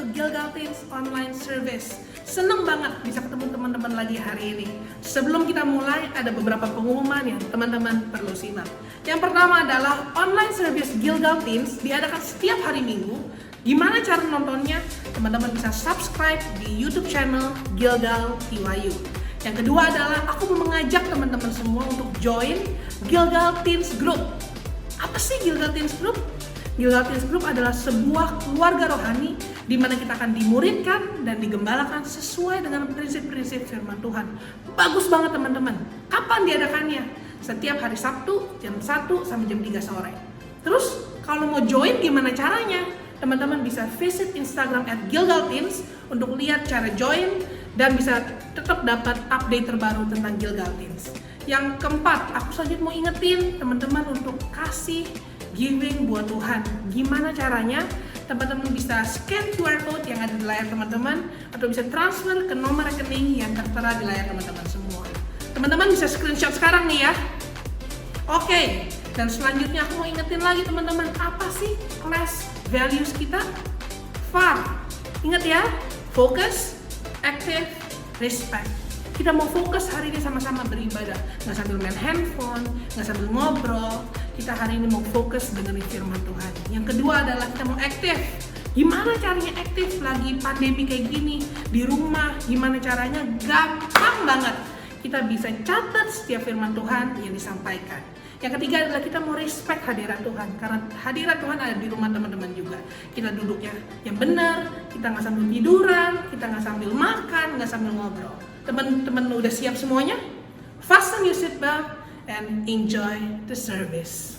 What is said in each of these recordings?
to Gilgal Teens Online Service. Seneng banget bisa ketemu teman-teman lagi hari ini. Sebelum kita mulai, ada beberapa pengumuman yang teman-teman perlu simak. Yang pertama adalah online service Gilgal Teens diadakan setiap hari Minggu. Gimana cara nontonnya? Teman-teman bisa subscribe di YouTube channel Gilgal TYU. Yang kedua adalah aku mau mengajak teman-teman semua untuk join Gilgal Teens Group. Apa sih Gilgal Teens Group? Gilgal Teens Group adalah sebuah keluarga rohani di mana kita akan dimuridkan dan digembalakan sesuai dengan prinsip-prinsip firman Tuhan. Bagus banget teman-teman. Kapan diadakannya? Setiap hari Sabtu jam 1 sampai jam 3 sore. Terus kalau mau join gimana caranya? Teman-teman bisa visit Instagram @GilgalTeens untuk lihat cara join dan bisa tetap dapat update terbaru tentang Gilgal Teens. Yang keempat, aku saja mau ingetin teman-teman untuk kasih giving buat Tuhan. Gimana caranya? Teman-teman bisa scan QR code yang ada di layar teman-teman atau bisa transfer ke nomor rekening yang tertera di layar teman-teman semua. Teman-teman bisa screenshot sekarang nih ya. Oke, dan selanjutnya aku mau ingetin lagi teman-teman, apa sih class values kita? FAR. Ingat ya, focus, active, respect. Kita mau fokus hari ini sama-sama beribadah, nggak sambil main handphone, nggak sambil ngobrol. Kita hari ini mau fokus dengan firman Tuhan. Yang kedua adalah kita mau aktif. Gimana caranya aktif lagi pandemi kayak gini di rumah? Gimana caranya? Gampang banget. Kita bisa catat setiap firman Tuhan yang disampaikan. Yang ketiga adalah kita mau respect hadirat Tuhan, karena hadirat Tuhan ada di rumah teman-teman juga. Kita duduknya yang benar, kita nggak sambil tiduran, kita nggak sambil makan, nggak sambil ngobrol. Teman-teman udah siap semuanya? Fasten your seatbelt and enjoy the service.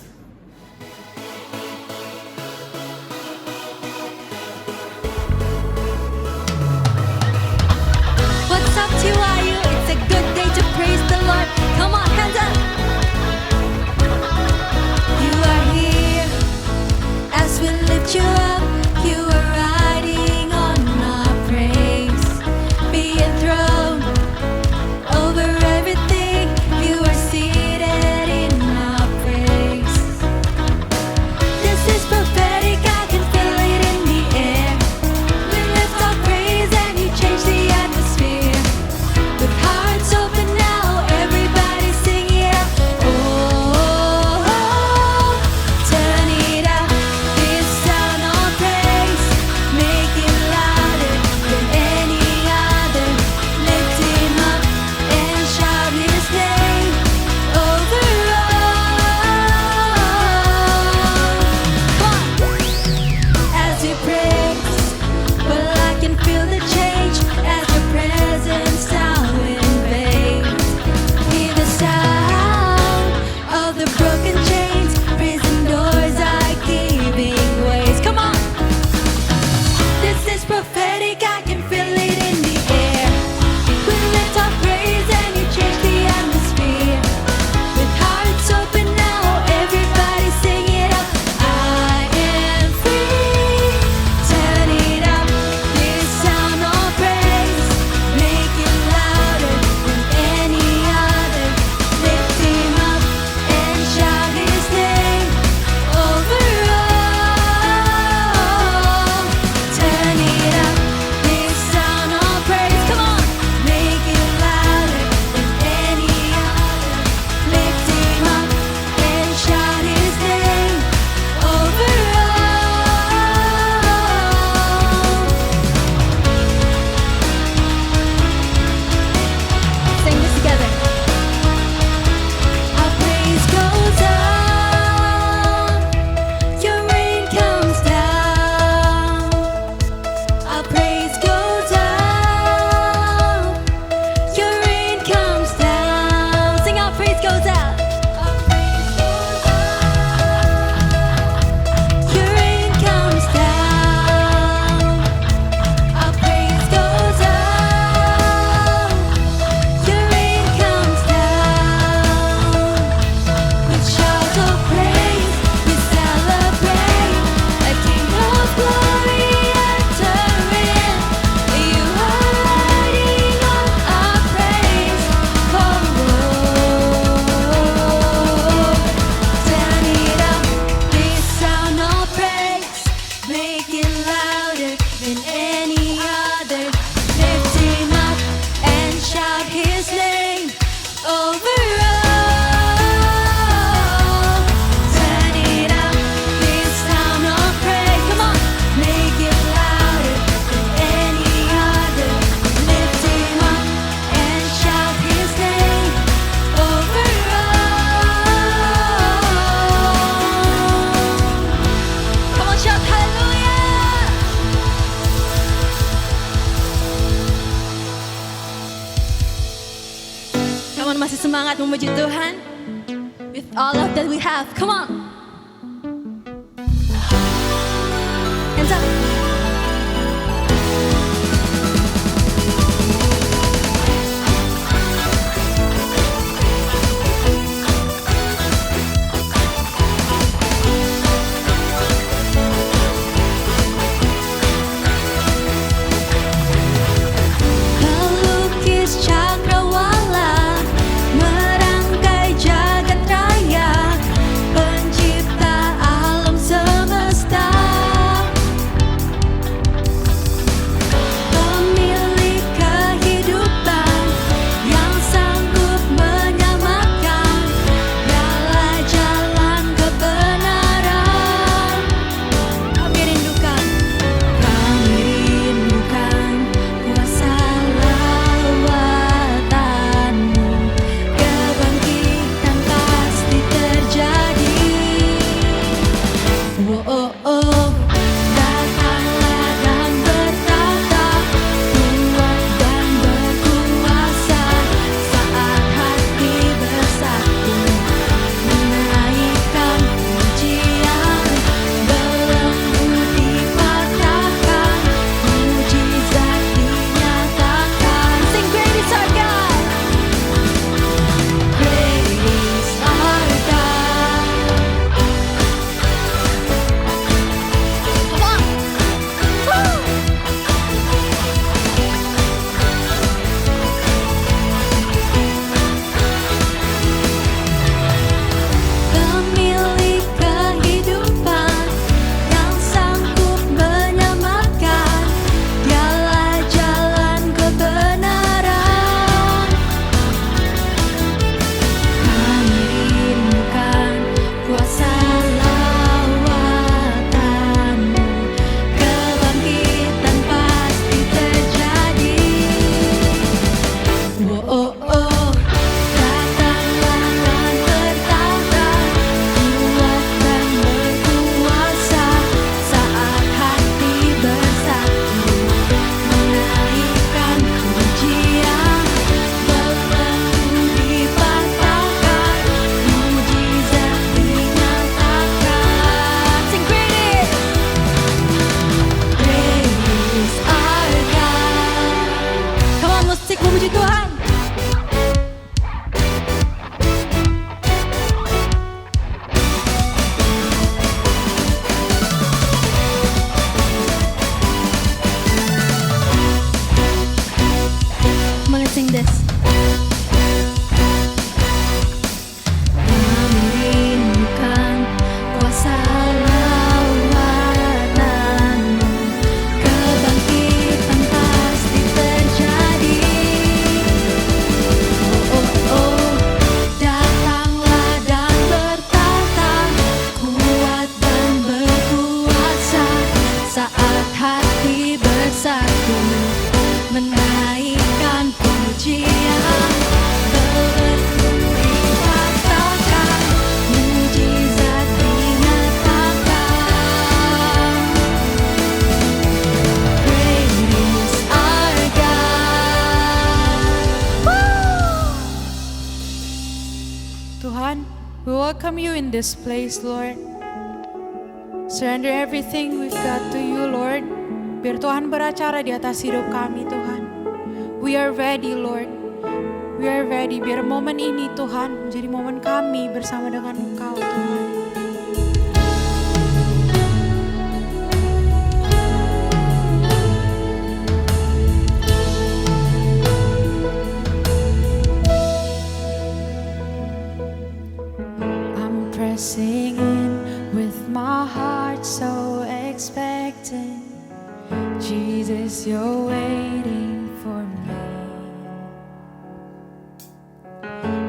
What's up TYU? It's a good day to praise the Lord. Come on, hands up. You are here as we lift you up. You are riding on our praise. Be enthroned over everything. You are seated in our praise. This is prophetic, I can feel it in the air. We lift our praise and you change the atmosphere. With hearts open now, everybody sing it out. Oh, turn it up. This sound of praise, make it louder than any other. Lift him up and shout his name over all. Come on. As we praise, well I can feel the change as your presence now invades. Hear the sound of the broken chains, prison doors are giving ways. Come on, this is prophetic, I can feel it in the air. We lift our praise and you change the atmosphere. With hearts open now, everybody sing it up. I am free. Turn it up. This sound of praise, make it louder than any other. Lift him up and shout his name over all. Turn it up. This sound of praise, come on, make it louder than any other. Lift him up and shout his name over all. Sing this together. Our praise goes up, your rain comes down. Our praise goes up, your rain comes down. Sing our praise goes out. Our praise goes up, your rain comes down. Our praise goes up, your rain comes down. With shouts of praise, we celebrate a King of glory entering. You are riding on our praise. Oh, turn it up. This sound of praise, make it louder than any semangat memuji Tuhan with all of that we have. Come on. Hands up. Pelukis cakrawala merangkai jagat raya, pencipta alam semesta, pemilik kehidupan yang sanggup menyelamatkan, dialah jalan kebenaran. Kami rindukan kuasa lawatanmu, kebangkitan pasti terjadi. Oh, oh, oh. Datanglah dan bertata, kuat dan berkuasa, saat hati bersatu, menaikkan pujian, belenggu dipatahkan, mujizat dinyatakan. Sing great is our God, great is our God. Come on. Woo. Pemilik kehidupan yang sanggup menyelamatkan, dialah jalan kebenaran. Kami rindukan kuasa lawatanmu, kebangkitan pasti terjadi. Oh, oh, oh. Datanglah dan bertata, kuat dan berkuasa, saat hati bersatu, menaikkan pujian, belenggu dipatahkan, mujizat dinyatakan. Sing great is our God. Come on, musik memuji Tuhan. Come on, let's sing this. Kami rindukan kuasa lawatanmu, kebangkitan pasti terjadi. Oh, oh, oh. Datanglah dan bertata, kuat dan berkuasa, saat hati bersatu, menaikkan pujian, belenggu dipatahkan, mujizat dinyatakan. Great is our God. Woo! Tuhan, we welcome you in this place, Lord. Surrender everything we've got to you, Lord. Biar Tuhan beracara di atas hidup kami, Tuhan. We are ready, Lord. We are ready. Biar momen ini, Tuhan, menjadi momen kami bersama dengan Engkau, Tuhan. I'm pressing in with my heart so expectant. Jesus, you're waiting for me.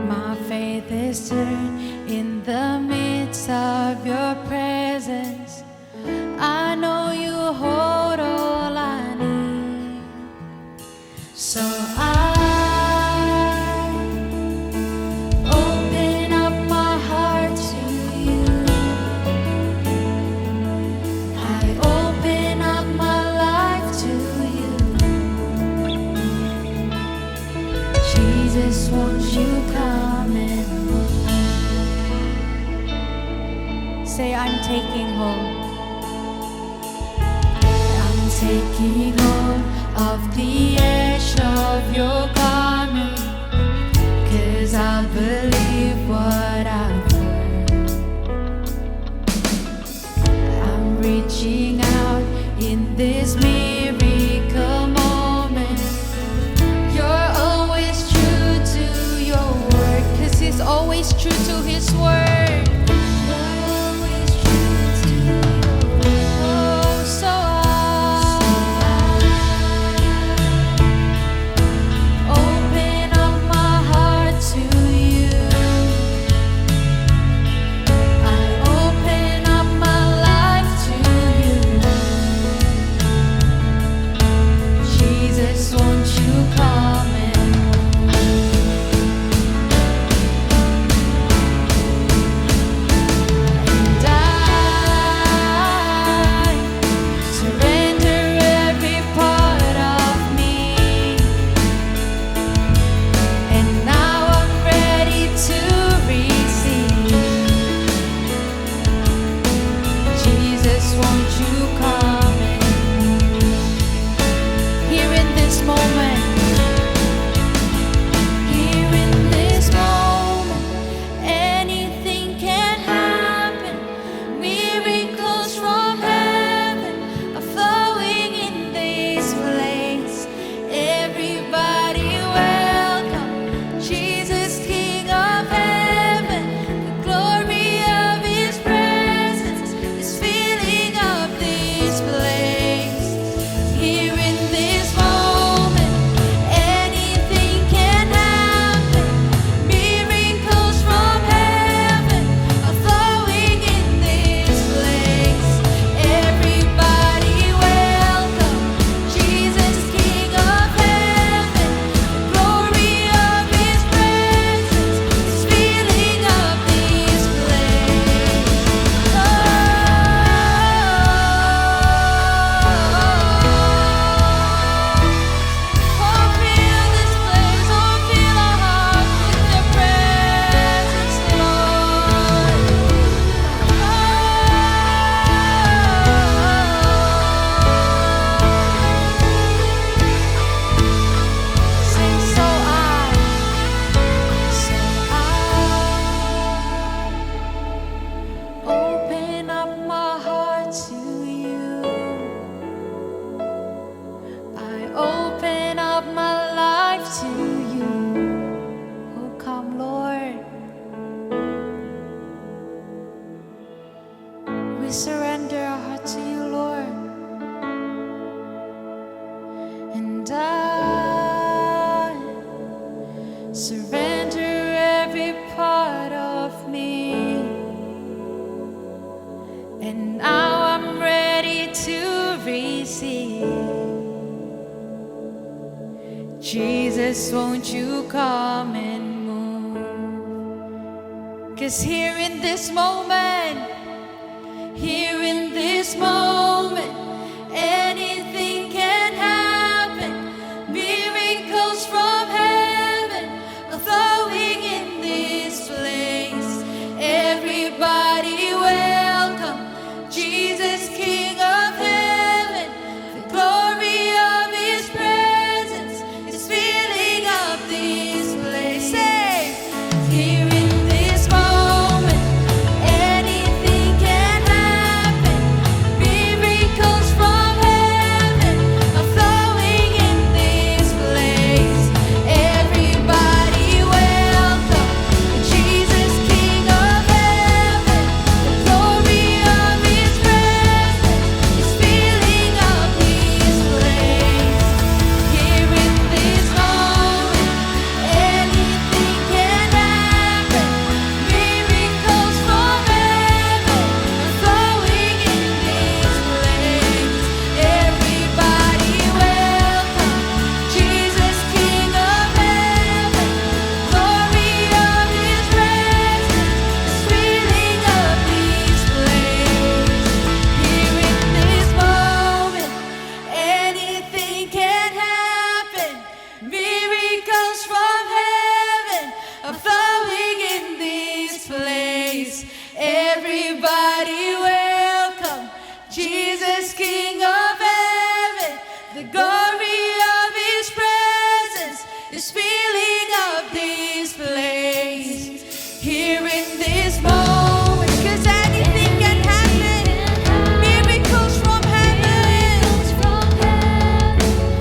My faith is turned in the midst of your presence. I know you hold all I need. So I open up my heart to you. I open up my life to you. Jesus, won't you come? say, I'm taking hold. I'm taking hold of the edge of your garment, 'cause I believe what I've heard. I'm reaching out in this miracle moment. You're always true to your word, 'cause He's always true to His word. You're always true to your word. Oh, so Open up my heart to you. I open up my life to you. Jesus, won't you come and I surrender every part of me. And now I'm ready to receive. Jesus, won't you come and here in this moment, here in this moment, anything can happen. Miracles from heaven are flowing in this place. Everybody welcome Jesus, King of heaven. The glory of His presence is filling up this place. Here in this moment, anything can happen. Miracles from heaven are flowing in this place. Everybody welcome Jesus, King of heaven. The glory of His presence is filling up this Fill our hearts with Your presence, Lord. Sing so I open up my heart to You. I open up my life to You. Oh, come, Lord. we surrender our heart to You, Lord. And I surrender every part of me. And now I'm ready to receive. Jesus, won't You come and move? 'Cause here in this moment, anything can happen. Miracles from heaven are flowing in this place. Everybody welcome Jesus, King of heaven. The glory of His presence is filling up this place. Say, here in this moment, anything can happen. Jesus, King of heaven, the glory of His presence is filling up this place. Here in this moment, 'cause anything can happen. Miracles from heaven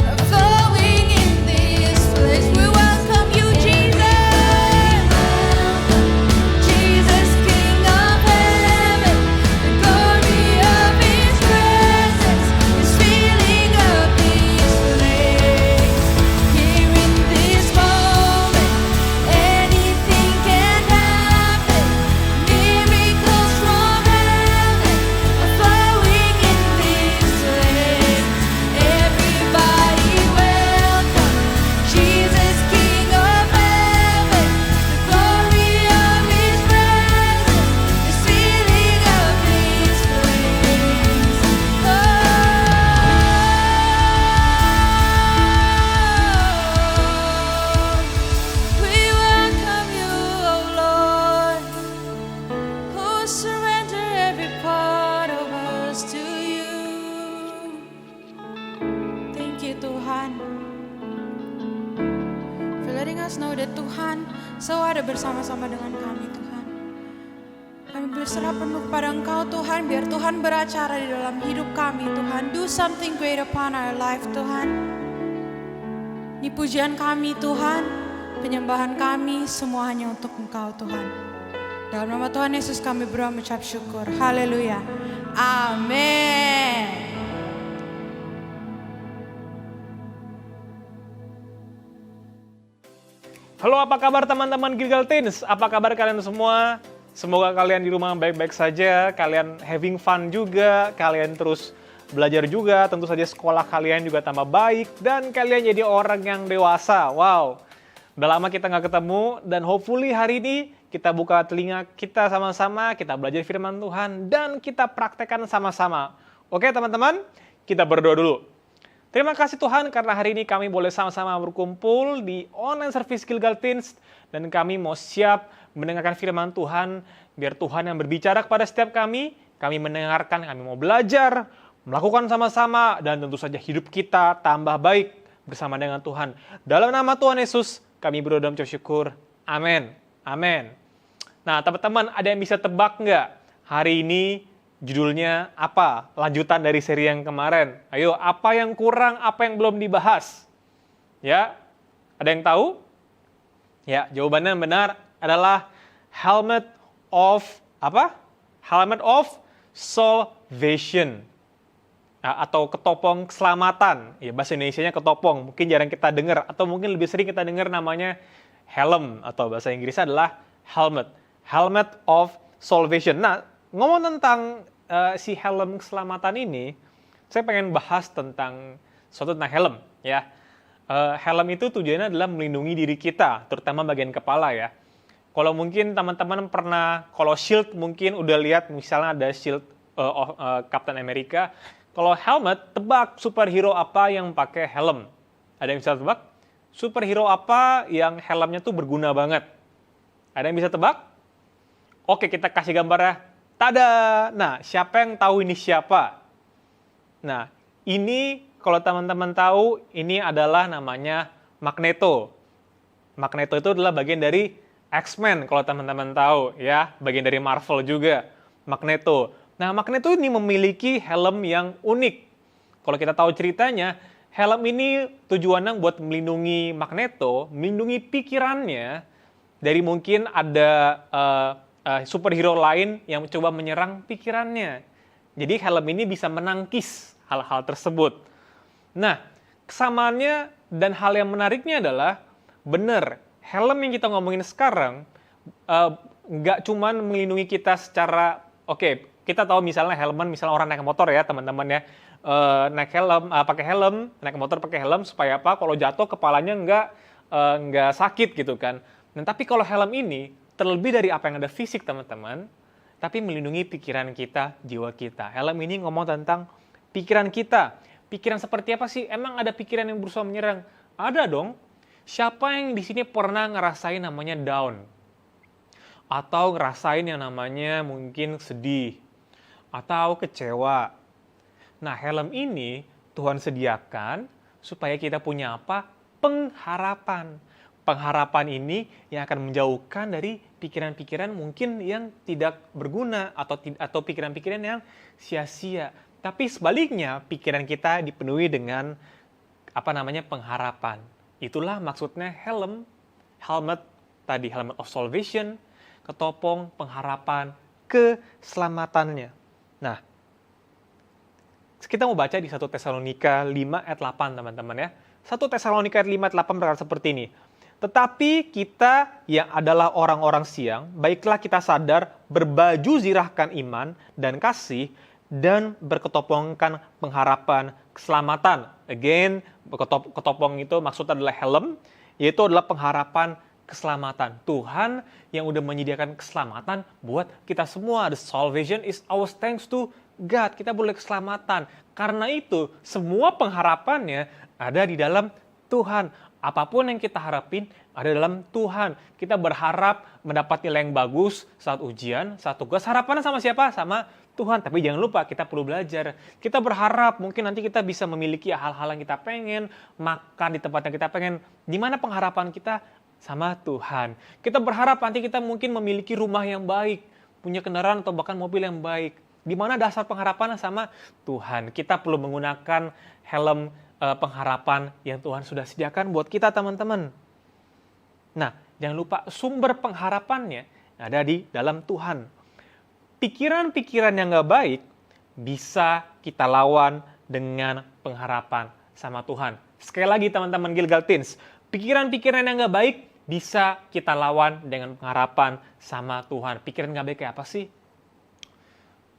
are flowing in this place. We welcome you, Jesus. Jesus, King of heaven, the glory of His presence is filling up this place. Here in this moment, anything can happen. Miracles from heaven are flowing in this place. Everybody welcome Jesus, King of heaven. The glory of His presence is filling up this place. We welcome you, oh Lord, who surrender every part of us to you. Thank you Tuhan for letting us know that Tuhan selalu ada bersama-sama dengan kami Tuhan. Kami berserah penuh kepada Engkau Tuhan, biar Tuhan beracara di dalam hidup kami Tuhan. Do something great upon our life Tuhan. Ini pujian kami Tuhan, penyembahan kami semua hanya untuk Engkau Tuhan. Dalam nama Tuhan Yesus kami berdoa mengucap syukur. Haleluya. Amin. Halo, apa kabar teman-teman Gilgal Teens? Apa kabar kalian semua? Semoga kalian di rumah baik-baik saja, kalian having fun juga, kalian terus belajar juga, tentu saja sekolah kalian juga tambah baik, dan kalian jadi orang yang dewasa. Wow, udah lama kita nggak ketemu, dan hopefully hari ini kita buka telinga kita sama-sama, kita belajar firman Tuhan, dan kita praktekkan sama-sama. Oke teman-teman, kita berdoa dulu. Terima kasih Tuhan karena hari ini kami boleh sama-sama berkumpul di online service Gilgal Teens dan kami mau siap mendengarkan firman Tuhan biar Tuhan yang berbicara kepada setiap kami mendengarkan, kami mau belajar, melakukan sama-sama dan tentu saja hidup kita tambah baik bersama dengan Tuhan. Dalam nama Tuhan Yesus kami berdoa dan mengucap syukur. Amin. Amin. Nah teman-teman ada yang bisa tebak nggak hari ini judulnya apa? Lanjutan dari seri yang kemarin. Ayo, apa yang kurang, apa yang belum dibahas? Ya, ada yang tahu? Ya, jawabannya yang benar adalah helmet of apa? Helmet of salvation. Nah, atau ketopong keselamatan. Ya, bahasa Indonesianya ketopong. Mungkin jarang kita dengar atau mungkin lebih sering kita dengar namanya helm atau bahasa Inggrisnya adalah helmet. Helmet of salvation. Nah, ngomong tentang si helm keselamatan ini, saya pengen bahas tentang helm ya. Helm itu tujuannya adalah melindungi diri kita, terutama bagian kepala ya. Kalau mungkin teman-teman pernah, kalau shield mungkin udah lihat misalnya ada shield Captain America. Kalau helmet, tebak superhero apa yang pakai helm? Ada yang bisa tebak? Superhero apa yang helmnya tuh berguna banget? Ada yang bisa tebak? Oke, kita kasih gambarnya. Tada! Nah, siapa yang tahu ini siapa? Nah, ini kalau teman-teman tahu, ini adalah namanya Magneto. Magneto itu adalah bagian dari X-Men, kalau teman-teman tahu, ya. Bagian dari Marvel juga, Magneto. Nah, Magneto ini memiliki helm yang unik. Kalau kita tahu ceritanya, helm ini tujuannya buat melindungi Magneto, melindungi pikirannya dari mungkin ada superhero lain yang mencoba menyerang pikirannya. Jadi helm ini bisa menangkis hal-hal tersebut. Nah, kesamaannya dan hal yang menariknya adalah, benar, helm yang kita ngomongin sekarang nggak cuma melindungi kita secara, kita tahu misalnya helm, misalnya orang naik motor ya teman-teman ya, naik helm, pakai helm, naik motor pakai helm supaya apa? Kalau jatuh kepalanya nggak sakit gitu kan. Nah, tapi kalau helm ini terlebih dari apa yang ada fisik teman-teman, tapi melindungi pikiran kita, jiwa kita. Helm ini ngomong tentang pikiran kita. Pikiran seperti apa sih? Emang ada pikiran yang berusaha menyerang? Ada dong. Siapa yang di sini pernah ngerasain namanya down? Atau ngerasain yang namanya mungkin sedih? Atau kecewa? Nah, helm ini Tuhan sediakan supaya kita punya apa? Pengharapan. Pengharapan ini yang akan menjauhkan dari pikiran-pikiran mungkin yang tidak berguna atau pikiran-pikiran yang sia-sia. Tapi sebaliknya, pikiran kita dipenuhi dengan pengharapan. Itulah maksudnya helmet tadi, helmet of salvation, ketopong pengharapan keselamatannya. Nah, kita mau baca di 1 Tesalonika 5 ayat 8, teman-teman ya. 1 Tesalonika ayat 5 ayat 8 berkata seperti ini. Tetapi kita yang adalah orang-orang siang, baiklah kita sadar berbaju zirahkan iman dan kasih dan berketopongkan pengharapan keselamatan. Again, ketopong itu maksudnya adalah helm, yaitu adalah pengharapan keselamatan. Tuhan yang udah menyediakan keselamatan buat kita semua. The salvation is our thanks to God. Kita boleh keselamatan. Karena itu, semua pengharapannya ada di dalam Tuhan. Apapun yang kita harapin ada dalam Tuhan. Kita berharap mendapat nilai yang bagus saat ujian, saat tugas. Harapannya sama siapa? Sama Tuhan. Tapi jangan lupa kita perlu belajar. Kita berharap mungkin nanti kita bisa memiliki hal-hal yang kita pengen, makan di tempat yang kita pengen. Di mana pengharapan kita? Sama Tuhan. Kita berharap nanti kita mungkin memiliki rumah yang baik, punya kendaraan atau bahkan mobil yang baik. Di mana dasar pengharapannya? Sama Tuhan. Kita perlu menggunakan helm pengharapan yang Tuhan sudah sediakan buat kita, teman-teman. Nah, jangan lupa sumber pengharapannya ada di dalam Tuhan. Pikiran-pikiran yang gak baik bisa kita lawan dengan pengharapan sama Tuhan. Sekali lagi teman-teman Gilgal Teens, pikiran-pikiran yang gak baik bisa kita lawan dengan pengharapan sama Tuhan. Pikiran gak baik kayak apa sih?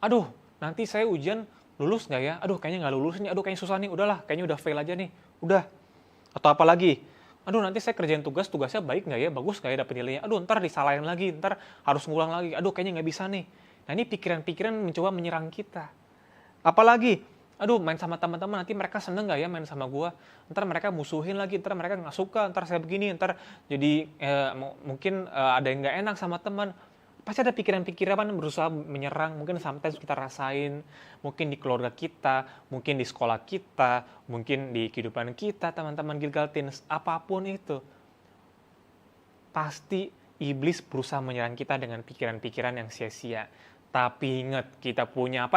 Aduh, nanti saya ujian lulus nggak ya? Aduh, kayaknya nggak lulus nih. Aduh, kayaknya susah nih. Udahlah, kayaknya udah fail aja nih. Udah. Atau apa lagi? Aduh, nanti saya kerjain tugasnya baik nggak ya? Bagus nggak ya dapet nilainya? Aduh, ntar disalahin lagi. Ntar harus ngulang lagi. Aduh, kayaknya nggak bisa nih. Nah, ini pikiran-pikiran mencoba menyerang kita. Apalagi? Aduh, main sama teman-teman, nanti mereka seneng nggak ya main sama gua? Ntar mereka musuhin lagi, ntar mereka nggak suka, ntar saya begini, ntar jadi mungkin ada yang nggak enak sama teman. Pasti ada pikiran-pikiran yang berusaha menyerang, mungkin sometimes kita rasain, mungkin di keluarga kita, mungkin di sekolah kita, mungkin di kehidupan kita, teman-teman Gilgal Teens, apapun itu. Pasti iblis berusaha menyerang kita dengan pikiran-pikiran yang sia-sia. Tapi ingat, kita punya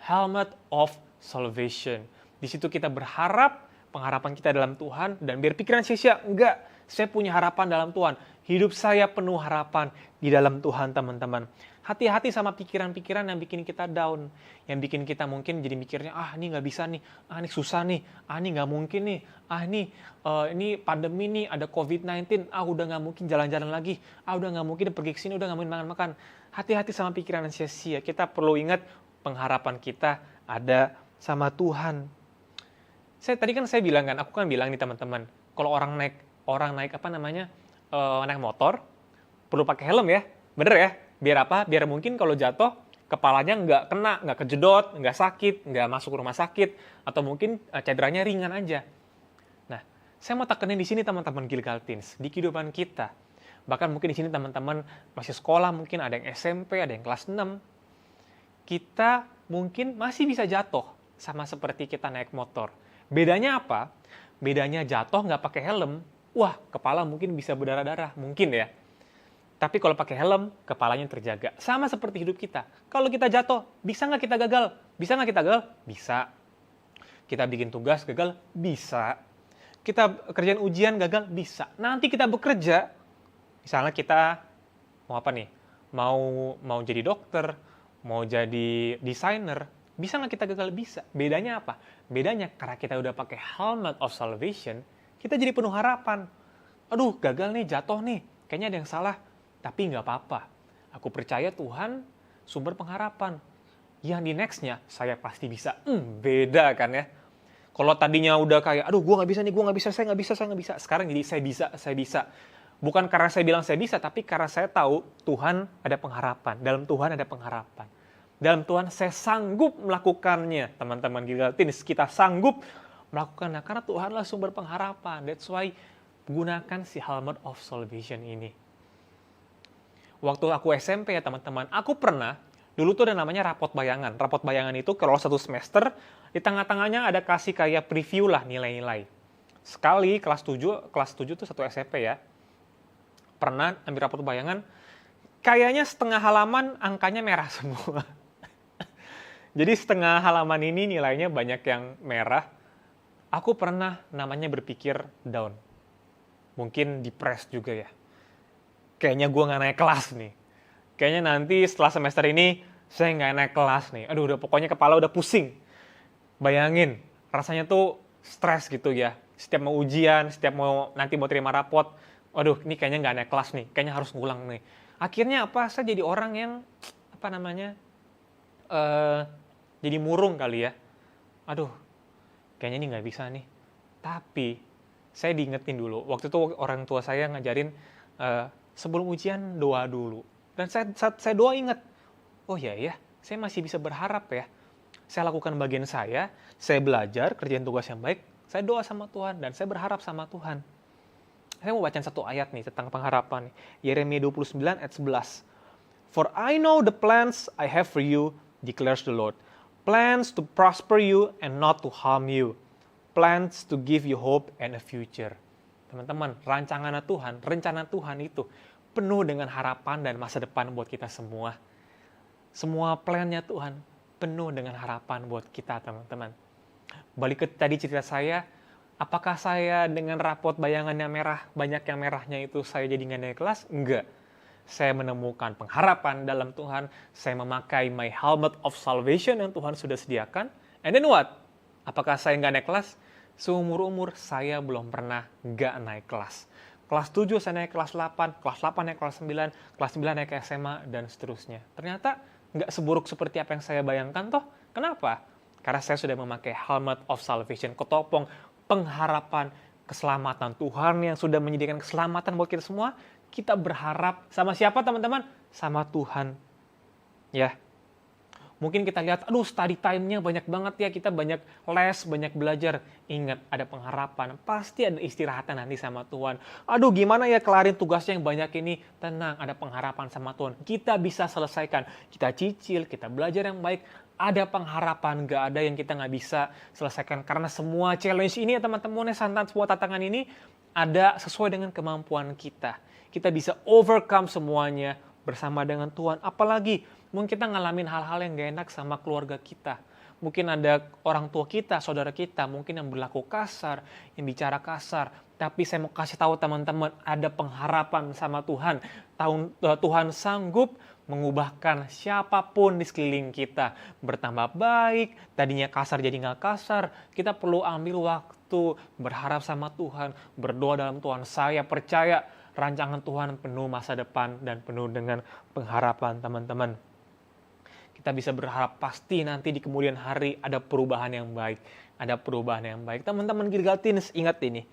helmet of salvation. Di situ kita berharap pengharapan kita dalam Tuhan, dan biar pikiran sia-sia, enggak, saya punya harapan dalam Tuhan. Hidup saya penuh harapan di dalam Tuhan, teman-teman. Hati-hati sama pikiran-pikiran yang bikin kita down. Yang bikin kita mungkin jadi mikirnya, ini nggak bisa nih, ini susah nih, ini nggak mungkin nih, ini pandemi nih, ada COVID-19, udah nggak mungkin jalan-jalan lagi, udah nggak mungkin pergi ke sini, udah nggak mungkin makan-makan. Hati-hati sama pikiran yang sia-sia. Kita perlu ingat pengharapan kita ada sama Tuhan. Tadi kan saya bilang kan, aku kan bilang nih teman-teman, kalau orang naik naik motor perlu pakai helm ya, bener ya? Biar apa? Biar mungkin kalau jatuh kepalanya nggak kena, nggak kejedot, nggak sakit, nggak masuk rumah sakit, atau mungkin cederanya ringan aja. Nah, saya mau tekenin di sini teman-teman Gilgal Teens, di kehidupan kita. Bahkan mungkin di sini teman-teman masih sekolah, mungkin ada yang SMP, ada yang kelas 6. Kita mungkin masih bisa jatuh sama seperti kita naik motor. Bedanya apa? Bedanya jatuh nggak pakai helm, wah kepala mungkin bisa berdarah-darah, mungkin ya. Tapi kalau pakai helm, kepalanya terjaga. Sama seperti hidup kita. Kalau kita jatuh, bisa nggak kita gagal? Bisa nggak kita gagal? Bisa. Kita bikin tugas gagal? Bisa. Kita kerjain ujian gagal? Bisa. Nanti kita bekerja, misalnya kita mau apa nih? Mau jadi dokter, mau jadi desainer, bisa nggak kita gagal? Bisa. Bedanya apa? Bedanya karena kita udah pakai helmet of salvation, kita jadi penuh harapan. Aduh, gagal nih, jatuh nih. Kayaknya ada yang salah. Tapi nggak apa-apa. Aku percaya Tuhan sumber pengharapan. Yang di next-nya, saya pasti bisa. Beda kan ya. Kalau tadinya udah kayak, aduh gue nggak bisa nih, saya nggak bisa. Sekarang jadi saya bisa. Bukan karena saya bilang saya bisa, tapi karena saya tahu Tuhan ada pengharapan. Dalam Tuhan ada pengharapan. Dalam Tuhan saya sanggup melakukannya. Teman-teman Gilgal Teens, kita sanggup melakukannya. Karena Tuhanlah sumber pengharapan. That's why gunakan si helmet of salvation ini. Waktu aku SMP ya teman-teman, aku pernah Dulu tuh ada namanya rapot bayangan. Rapot bayangan itu kalau satu semester, di tengah-tengahnya ada kasih kayak preview lah nilai-nilai. Sekali kelas 7 tuh satu SMP ya, pernah ambil rapot bayangan, kayaknya setengah halaman angkanya merah semua. Jadi setengah halaman ini nilainya banyak yang merah. Aku pernah namanya berpikir down. Mungkin depressed juga ya. Kayaknya gue nggak naik kelas nih. Kayaknya nanti setelah semester ini saya nggak naik kelas nih. Aduh, udah pokoknya kepala udah pusing. Bayangin, rasanya tuh stres gitu ya. Setiap mau ujian, setiap nanti mau terima rapot, waduh, ini kayaknya nggak naik kelas nih. Kayaknya harus ngulang nih. Akhirnya apa? Saya jadi orang yang jadi murung kali ya. Aduh, kayaknya ini nggak bisa nih. Tapi saya diingetin dulu. Waktu itu orang tua saya ngajarin sebelum ujian doa dulu. Dan saya doa ingat, oh ya, saya masih bisa berharap ya. Saya lakukan bagian saya belajar, kerjain tugas yang baik, saya doa sama Tuhan, dan saya berharap sama Tuhan. Saya mau baca satu ayat nih tentang pengharapan. Yeremia 29 ayat 11. For I know the plans I have for you, declares the Lord. Plans to prosper you and not to harm you. Plans to give you hope and a future. Teman-teman, rencana Tuhan itu penuh dengan harapan dan masa depan buat kita semua. Semua plannya Tuhan penuh dengan harapan buat kita, teman-teman. Balik ke tadi cerita saya, apakah saya dengan rapot bayangannya merah, banyak yang merahnya itu saya jadi nggak naik kelas? Enggak. Saya menemukan pengharapan dalam Tuhan, saya memakai my helmet of salvation yang Tuhan sudah sediakan. And then what? Apakah saya nggak naik kelas? Seumur-umur saya belum pernah nggak naik kelas. Kelas 7 saya naik kelas 8, kelas 8 naik kelas 9, kelas 9 naik ke SMA, dan seterusnya. Ternyata nggak seburuk seperti apa yang saya bayangkan toh. Kenapa? Karena saya sudah memakai helmet of salvation, ketopong pengharapan keselamatan Tuhan yang sudah menyediakan keselamatan buat kita semua. Kita berharap sama siapa, teman-teman? Sama Tuhan. Ya. Mungkin kita lihat, aduh study time-nya banyak banget ya, kita banyak les, banyak belajar. Ingat, ada pengharapan, pasti ada istirahatan nanti sama Tuhan. Aduh gimana ya kelarin tugasnya yang banyak ini? Tenang, ada pengharapan sama Tuhan. Kita bisa selesaikan, kita cicil, kita belajar yang baik. Ada pengharapan, gak ada yang kita gak bisa selesaikan. Karena semua challenge ini ya teman-teman, semua tantangan ini ada sesuai dengan kemampuan kita. Kita bisa overcome semuanya bersama dengan Tuhan. Apalagi mungkin kita ngalamin hal-hal yang gak enak sama keluarga kita. Mungkin ada orang tua kita, saudara kita, mungkin yang berlaku kasar, yang bicara kasar. Tapi saya mau kasih tahu teman-teman, ada pengharapan sama Tuhan. Tuhan sanggup mengubahkan siapapun di sekeliling kita. Bertambah baik, tadinya kasar jadi gak kasar. Kita perlu ambil waktu, berharap sama Tuhan, berdoa dalam Tuhan. Saya percaya rancangan Tuhan penuh masa depan dan penuh dengan pengharapan, teman-teman. Kita bisa berharap pasti nanti di kemudian hari ada perubahan yang baik. Ada perubahan yang baik. Teman-teman Gilgal Teens, ingat ini.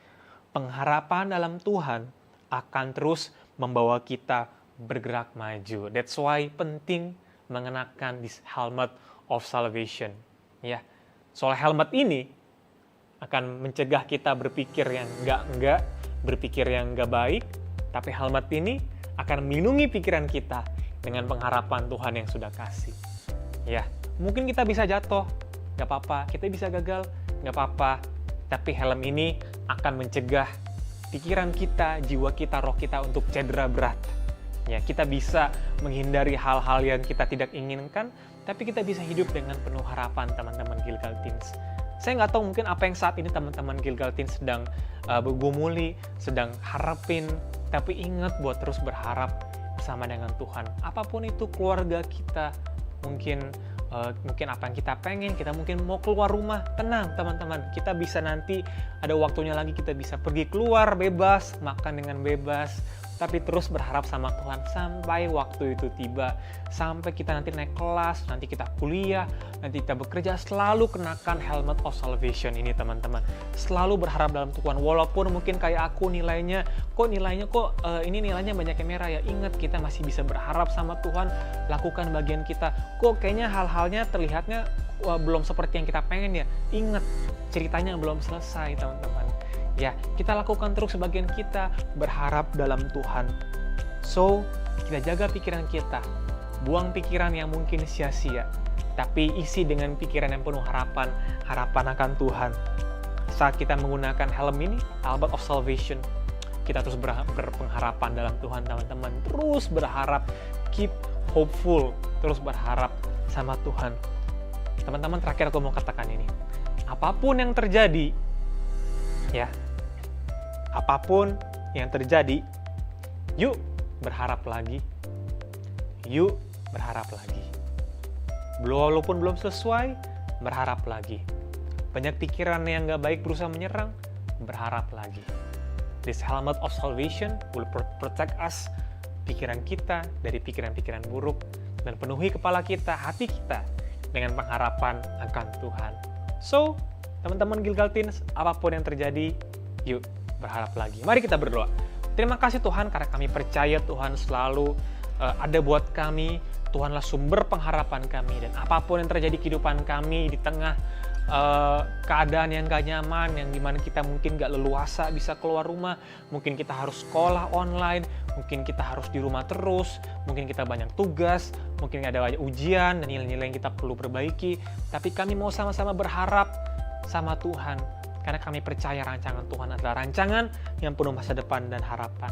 Pengharapan dalam Tuhan akan terus membawa kita bergerak maju. That's why penting mengenakan this helmet of salvation. Ya, soal helmet ini akan mencegah kita berpikir yang enggak, berpikir yang enggak baik. Tapi helmet ini akan melindungi pikiran kita dengan pengharapan Tuhan yang sudah kasih. Ya, mungkin kita bisa jatuh, nggak apa-apa. Kita bisa gagal, nggak apa-apa. Tapi helm ini akan mencegah pikiran kita, jiwa kita, roh kita untuk cedera berat. Ya, kita bisa menghindari hal-hal yang kita tidak inginkan, tapi kita bisa hidup dengan penuh harapan, teman-teman Gilgal Teens. Saya nggak tahu mungkin apa yang saat ini teman-teman Gilgal Teens sedang bergumuli, sedang harapin, tapi ingat buat terus berharap bersama dengan Tuhan. Apapun itu keluarga kita, mungkin apa yang kita pengen, kita mungkin mau keluar rumah, tenang teman-teman. Kita bisa nanti ada waktunya lagi kita bisa pergi keluar bebas, makan dengan bebas. Tapi terus berharap sama Tuhan sampai waktu itu tiba. Sampai kita nanti naik kelas, nanti kita kuliah, nanti kita bekerja, selalu kenakan helmet of salvation ini teman-teman. Selalu berharap dalam Tuhan. Walaupun mungkin kayak aku ini nilainya banyak yang merah ya. Ingat kita masih bisa berharap sama Tuhan, lakukan bagian kita. Kok kayaknya hal-halnya terlihatnya belum seperti yang kita pengen ya. Ingat, ceritanya belum selesai teman-teman. Ya, kita lakukan terus sebagian kita, berharap dalam Tuhan. So, kita jaga pikiran kita, buang pikiran yang mungkin sia-sia, tapi isi dengan pikiran yang penuh harapan akan Tuhan. Saat kita menggunakan helm ini, helmet of salvation, kita terus berpengharapan dalam Tuhan, teman-teman. Terus berharap, keep hopeful, terus berharap sama Tuhan. Teman-teman, terakhir aku mau katakan ini. Apapun yang terjadi, ya, apapun yang terjadi, yuk berharap lagi. Yuk berharap lagi. Walaupun belum selesai, berharap lagi. Banyak pikiran yang gak baik berusaha menyerang, berharap lagi. This helmet of salvation will protect us, pikiran kita dari pikiran-pikiran buruk, dan penuhi kepala kita, hati kita dengan pengharapan akan Tuhan. So, teman-teman Gilgal Teens, apapun yang terjadi, yuk berharap lagi. Mari kita berdoa. Terima kasih Tuhan karena kami percaya Tuhan selalu ada buat kami. Tuhanlah sumber pengharapan kami, dan apapun yang terjadi kehidupan kami di tengah keadaan yang gak nyaman, yang dimana kita mungkin gak leluasa bisa keluar rumah, mungkin kita harus sekolah online, mungkin kita harus di rumah terus, mungkin kita banyak tugas, mungkin ada banyak ujian dan nilai-nilai yang kita perlu perbaiki, tapi kami mau sama-sama berharap sama Tuhan, karena kami percaya rancangan Tuhan adalah rancangan yang penuh masa depan dan harapan.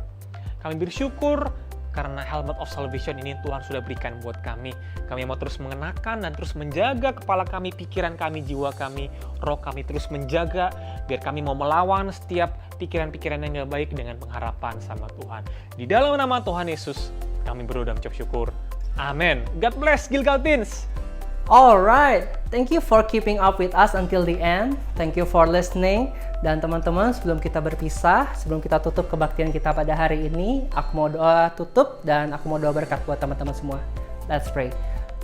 Kami bersyukur karena helmet of salvation ini Tuhan sudah berikan buat kami. Kami mau terus mengenakan dan terus menjaga kepala kami, pikiran kami, jiwa kami, roh kami terus menjaga, biar kami mau melawan setiap pikiran-pikiran yang gak baik dengan pengharapan sama Tuhan. Di dalam nama Tuhan Yesus, kami berdoa dan mengucap syukur. Amin. God bless Gilgal Teens. Alright, thank you for keeping up with us until the end. Thank you for listening. Dan teman-teman, sebelum kita berpisah, sebelum kita tutup kebaktian kita pada hari ini, aku mau doa tutup dan aku mau doa berkat buat teman-teman semua. Let's pray.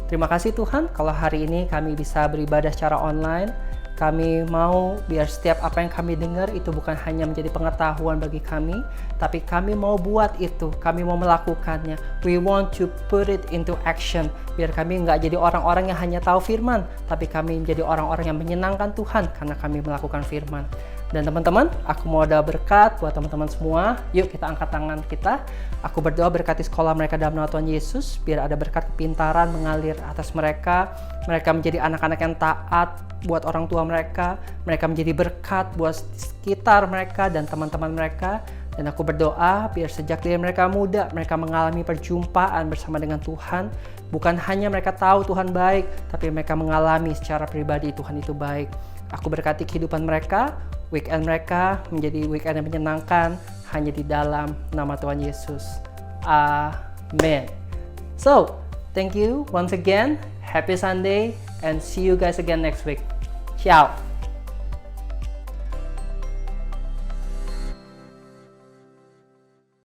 Terima kasih Tuhan, kalau hari ini kami bisa beribadah secara online. Kami mau biar setiap apa yang kami dengar itu bukan hanya menjadi pengetahuan bagi kami, tapi kami mau buat itu, kami mau melakukannya. We want to put it into action, biar kami nggak jadi orang-orang yang hanya tahu firman, tapi kami menjadi orang-orang yang menyenangkan Tuhan karena kami melakukan firman. Dan teman-teman, aku mau doa berkat buat teman-teman semua. Yuk kita angkat tangan kita. Aku berdoa berkati sekolah mereka dalam nama Tuhan Yesus, biar ada berkat kepintaran mengalir atas mereka. Mereka menjadi anak-anak yang taat buat orang tua mereka. Mereka menjadi berkat buat sekitar mereka dan teman-teman mereka. Dan aku berdoa biar sejak dari mereka muda, mereka mengalami perjumpaan bersama dengan Tuhan. Bukan hanya mereka tahu Tuhan baik, tapi mereka mengalami secara pribadi Tuhan itu baik. Aku berkati kehidupan mereka, weekend mereka menjadi weekend yang menyenangkan hanya di dalam nama Tuhan Yesus. Amen. So, thank you once again. Happy Sunday and see you guys again next week. Ciao.